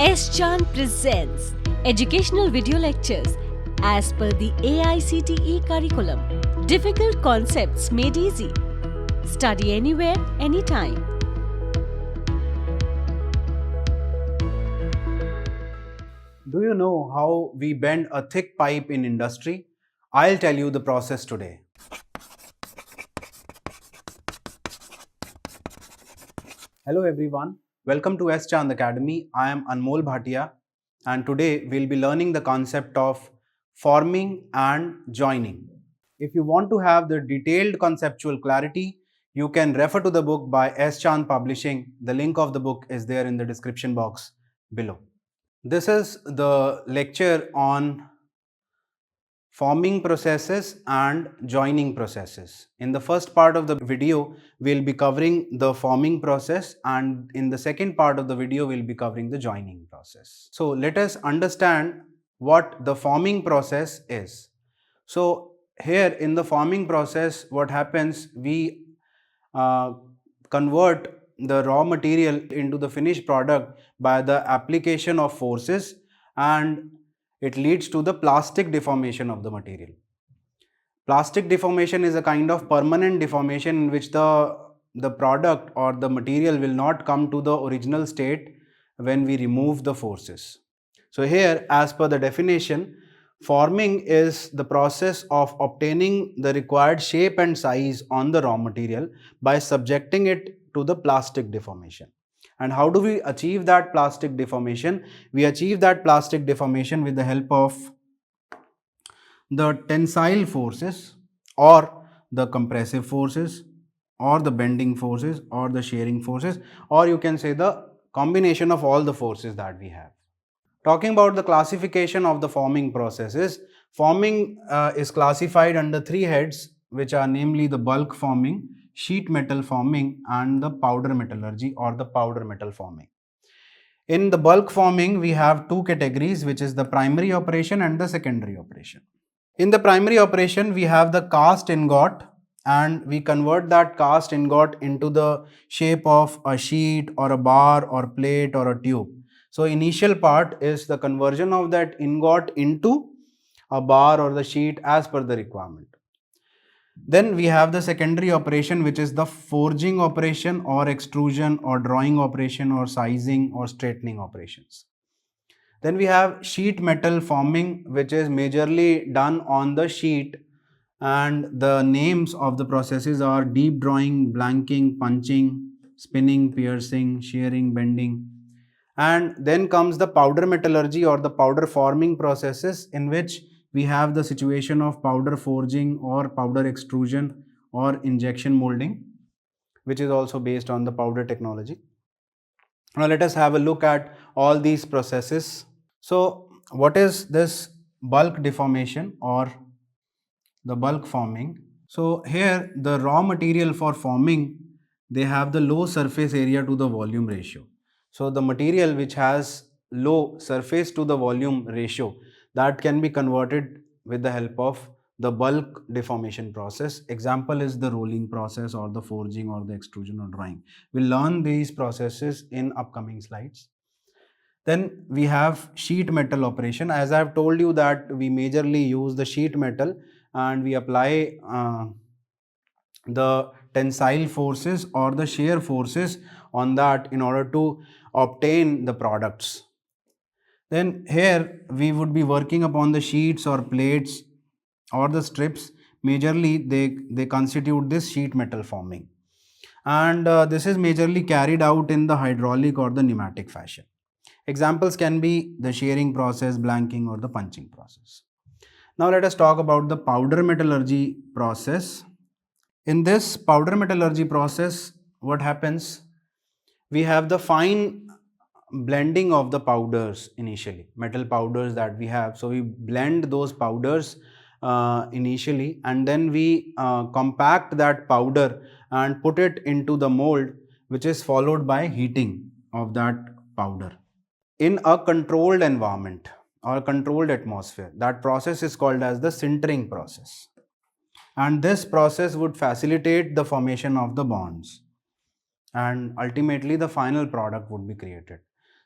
S. Chan presents educational video lectures as per the AICTE curriculum. Difficult concepts made easy. Study anywhere, anytime. Do you know how we bend a thick pipe in industry? I'll tell you the process today. Hello everyone, welcome to S. Chand Academy. I am Anmol Bhatia and today we'll be learning the concept of forming and joining. If you want to have the detailed conceptual clarity, you can refer to the book by S. Chand Publishing. The link of the book is there in the description box below. This is the lecture on forming processes and joining processes. In the first part of the video, we'll be covering the forming process, and in the second part of the video, we'll be covering the joining process. So let us understand what the forming process is. So here in the forming process, what happens, we convert the raw material into the finished product by the application of forces, and it leads to the plastic deformation of the material. Plastic deformation is a kind of permanent deformation in which the product or the material will not come to the original state when we remove the forces. So here, as per the definition, forming is the process of obtaining the required shape and size on the raw material by subjecting it to the plastic deformation. And how do we achieve that plastic deformation? We achieve that plastic deformation with the help of the tensile forces or the compressive forces or the bending forces or the shearing forces, or you can say the combination of all the forces that we have. Talking about the classification of the forming processes, forming is classified under three heads, which are namely the bulk forming, sheet metal forming and the powder metallurgy or the powder metal forming. In the bulk forming, we have two categories, which is the primary operation and the secondary operation. In the primary operation, we have the cast ingot, and we convert that cast ingot into the shape of a sheet or a bar or plate or a tube. So initial part is the conversion of that ingot into a bar or the sheet as per the requirement. Then we have the secondary operation, which is the forging operation or extrusion or drawing operation or sizing or straightening operations. Then we have sheet metal forming, which is majorly done on the sheet, and the names of the processes are deep drawing, blanking, punching, spinning, piercing, shearing, bending. And then comes the powder metallurgy or the powder forming processes, in which we have the situation of powder forging or powder extrusion or injection molding, which is also based on the powder technology. Now let us have a look at all these processes. So what is this bulk deformation or the bulk forming? So here the raw material for forming, they have the low surface area to the volume ratio. So the material which has low surface to the volume ratio, that can be converted with the help of the bulk deformation process. Example is the rolling process or the forging or the extrusion or drawing. We'll learn these processes in upcoming slides. Then we have sheet metal operation. As I have told you that we majorly use the sheet metal, and we apply the tensile forces or the shear forces on that in order to obtain the products. Then here we would be working upon the sheets or plates or the strips. Majorly they constitute this sheet metal forming, and this is majorly carried out in the hydraulic or the pneumatic fashion. Examples can be the shearing process, blanking or the punching process. Now let us talk about the powder metallurgy process. In this powder metallurgy process, what happens? We have the fine blending of the powders initially, metal powders that we have. So we blend those powders initially, and then we compact that powder and put it into the mold, which is followed by heating of that powder in a controlled environment or a controlled atmosphere. That process is called as the sintering process, and this process would facilitate the formation of the bonds, and ultimately the final product would be created.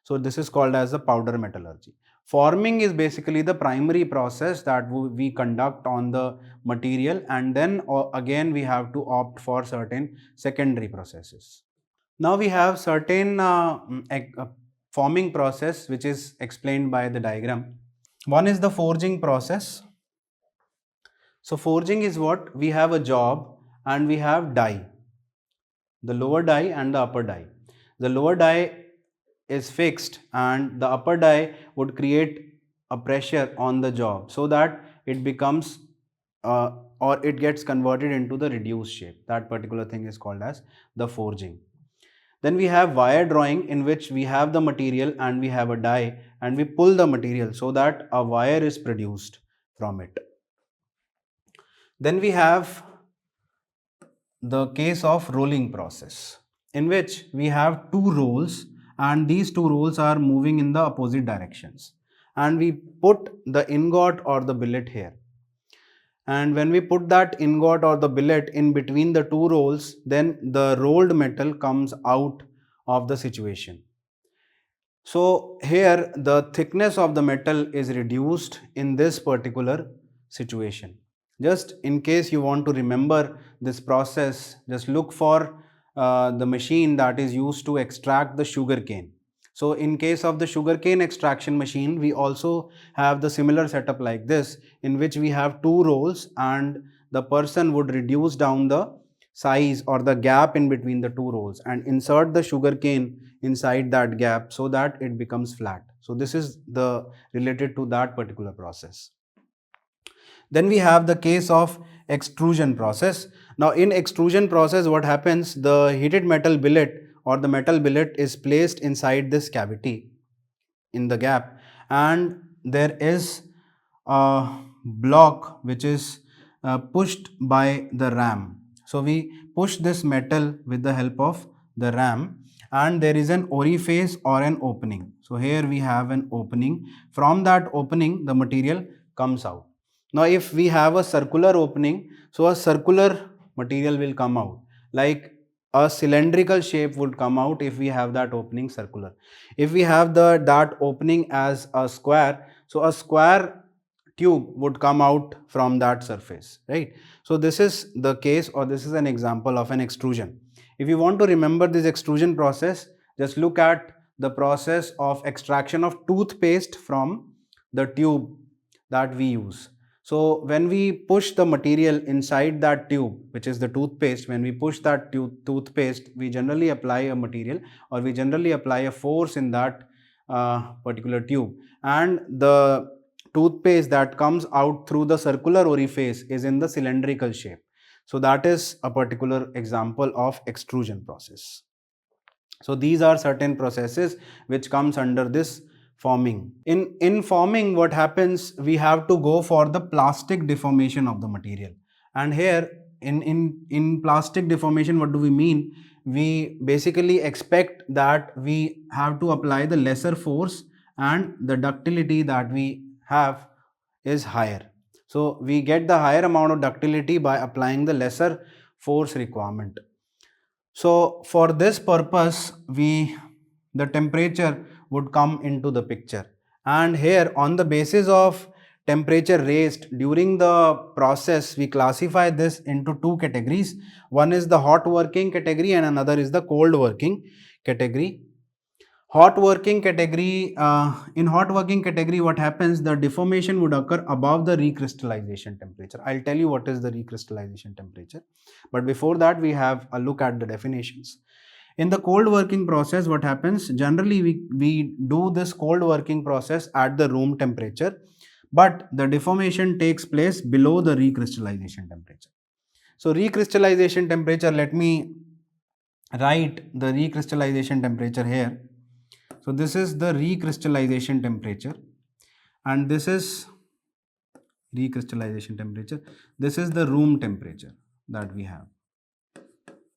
So this is called as the powder metallurgy. Forming is basically the primary process that we conduct on the material, and then again we have to opt for certain secondary processes. Now we have certain forming process which is explained by the diagram. One is the forging process. So forging is what? We have a job and we have die, the lower die and the upper die. The lower die is fixed and the upper die would create a pressure on the job so that it becomes or it gets converted into the reduced shape. That particular thing is called as the forging. Then we have wire drawing, in which we have the material and we have a die and we pull the material so that a wire is produced from it. Then we have the case of rolling process, in which we have two rolls and these two rolls are moving in the opposite directions, and we put the ingot or the billet here, and when we put that ingot or the billet in between the two rolls, then the rolled metal comes out of the situation. So here the thickness of the metal is reduced in this particular situation. Just in case you want to remember this process, just look for the machine that is used to extract the sugar cane. So in case of the sugarcane extraction machine, we also have the similar setup like this, in which we have two rolls and the person would reduce down the size or the gap in between the two rolls and insert the sugarcane inside that gap so that it becomes flat. So this is the related to that particular process. Then we have the case of extrusion process. Now in extrusion process, what happens, the heated metal billet or the metal billet is placed inside this cavity in the gap, and there is a block which is pushed by the ram. So we push this metal with the help of the ram, and there is an orifice or an opening. So here we have an opening. From that opening the material comes out. Now if we have a circular opening, so a circular material will come out, like a cylindrical shape would come out if we have that opening circular. If we have that opening as a square, so a square tube would come out from that surface, right? So this is the case, or this is an example of an extrusion. If you want to remember this extrusion process, just look at the process of extraction of toothpaste from the tube that we use. So when we push the material inside that tube, which is the toothpaste, when we push that toothpaste, we generally apply a material, or we generally apply a force in that particular tube, and the toothpaste that comes out through the circular orifice is in the cylindrical shape. So that is a particular example of extrusion process. So these are certain processes which comes under this forming. In forming, what happens, we have to go for the plastic deformation of the material. And here in plastic deformation, what do we mean? We basically expect that we have to apply the lesser force and the ductility that we have is higher. So we get the higher amount of ductility by applying the lesser force requirement. So for this purpose, the temperature would come into the picture, and here on the basis of temperature raised during the process, we classify this into two categories. One is the hot working category and another is the cold working category. Hot working category, in hot working category, what happens, the deformation would occur above the recrystallization temperature. I'll tell you what is the recrystallization temperature, but before that we have a look at the definitions. In the cold working process, what happens, generally we do this cold working process at the room temperature, but the deformation takes place below the recrystallization temperature. So recrystallization temperature, let me write the recrystallization temperature here. So this is the recrystallization temperature, and this is recrystallization temperature. This is the room temperature that we have,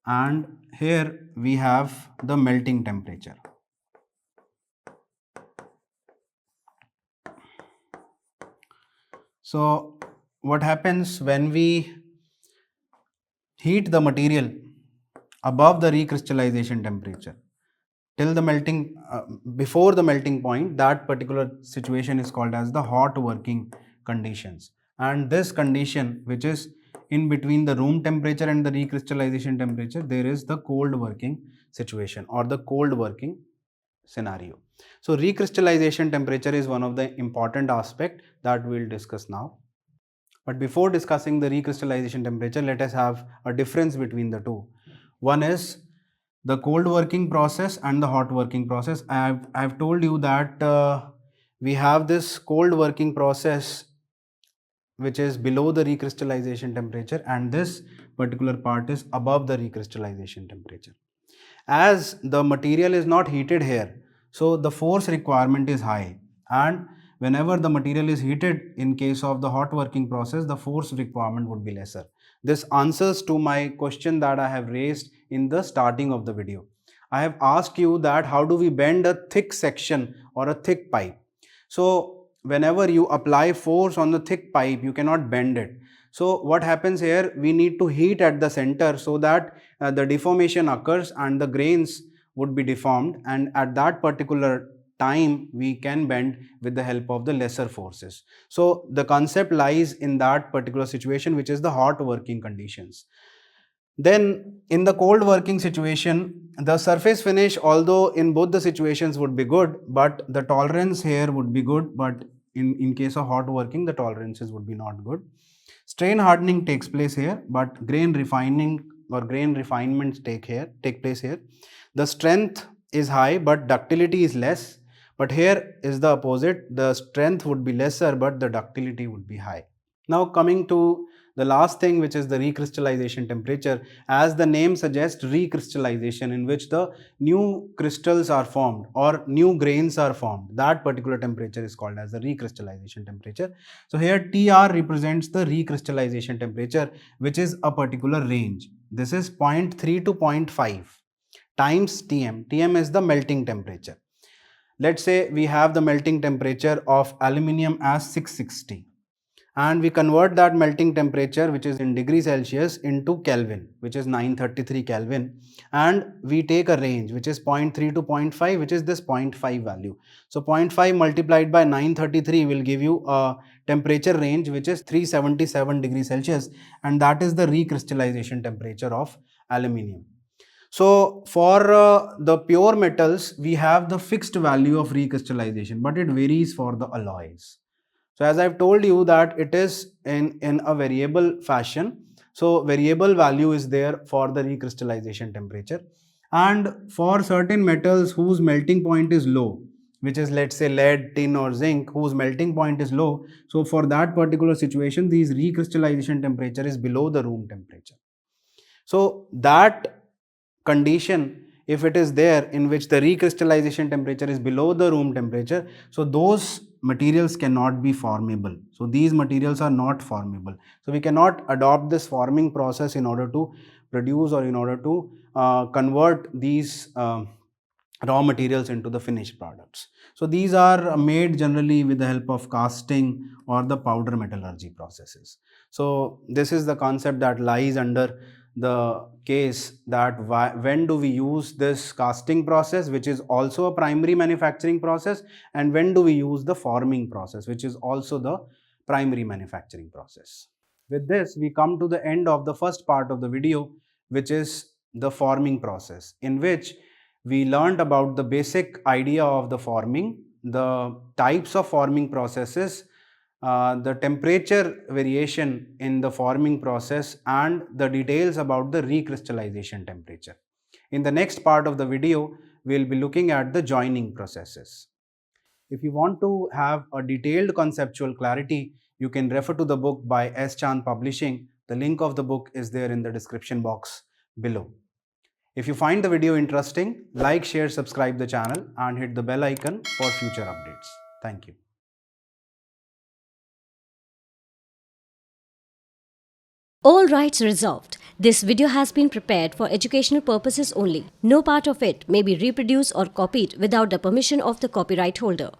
and here we have the melting temperature. So what happens when we heat the material above the recrystallization temperature? till the melting, before the melting point, that particular situation is called as the hot working conditions. And this condition, which is in between the room temperature and the recrystallization temperature, there is the cold working situation or the cold working scenario. So recrystallization temperature is one of the important aspect that we'll discuss now. But before discussing the recrystallization temperature, let us have a difference between the two. One is the cold working process and the hot working process. I've told you that we have this cold working process which is below the recrystallization temperature, and this particular part is above the recrystallization temperature. As the material is not heated here, so the force requirement is high, and whenever the material is heated in case of the hot working process, the force requirement would be lesser. This answers to my question that I have raised in the starting of the video. I have asked you that how do we bend a thick section or a thick pipe. So whenever you apply force on the thick pipe, you cannot bend it. So what happens here, we need to heat at the center so that the deformation occurs and the grains would be deformed, and at that particular time we can bend with the help of the lesser forces. So the concept lies in that particular situation, which is the hot working conditions. Then in the cold working situation, the surface finish, although in both the situations would be good, but the tolerance here would be good, but in case of hot working, the tolerances would be not good. Strain hardening takes place here, but grain refining or grain refinements take place here. The strength is high, but ductility is less. But here is the opposite. The strength would be lesser, but the ductility would be high. Now coming to the last thing, which is the recrystallization temperature. As the name suggests, recrystallization, in which the new crystals are formed or new grains are formed. That particular temperature is called as the recrystallization temperature. So here TR represents the recrystallization temperature, which is a particular range. This is 0.3 to 0.5 times TM. TM is the melting temperature. Let's say we have the melting temperature of aluminium as 660. And we convert that melting temperature, which is in degrees Celsius, into Kelvin, which is 933 Kelvin, and we take a range which is 0.3 to 0.5, which is this 0.5 value. So 0.5 multiplied by 933 will give you a temperature range which is 377 degrees Celsius, and that is the recrystallization temperature of aluminium. So for the pure metals, we have the fixed value of recrystallization, but it varies for the alloys. So as I've told you that it is in a variable fashion. So variable value is there for the recrystallization temperature. And for certain metals whose melting point is low, which is let's say lead, tin or zinc, whose melting point is low. So for that particular situation, these recrystallization temperature is below the room temperature. So that condition, if it is there in which the recrystallization temperature is below the room temperature, so those materials cannot be formable. So these materials are not formable. So we cannot adopt this forming process in order to produce or in order to convert these raw materials into the finished products. So these are made generally with the help of casting or the powder metallurgy processes. So this is the concept that lies under the case that when do we use this casting process, which is also a primary manufacturing process, and when do we use the forming process, which is also the primary manufacturing process. With this, we come to the end of the first part of the video, which is the forming process, in which we learned about the basic idea of the forming, the types of forming processes, the temperature variation in the forming process, and the details about the recrystallization temperature. In the next part of the video, we will be looking at the joining processes. If you want to have a detailed conceptual clarity, you can refer to the book by S. Chand Publishing. The link of the book is there in the description box below. If you find the video interesting, like, share, subscribe the channel and hit the bell icon for future updates. Thank you. All rights reserved. This video has been prepared for educational purposes only. No part of it may be reproduced or copied without the permission of the copyright holder.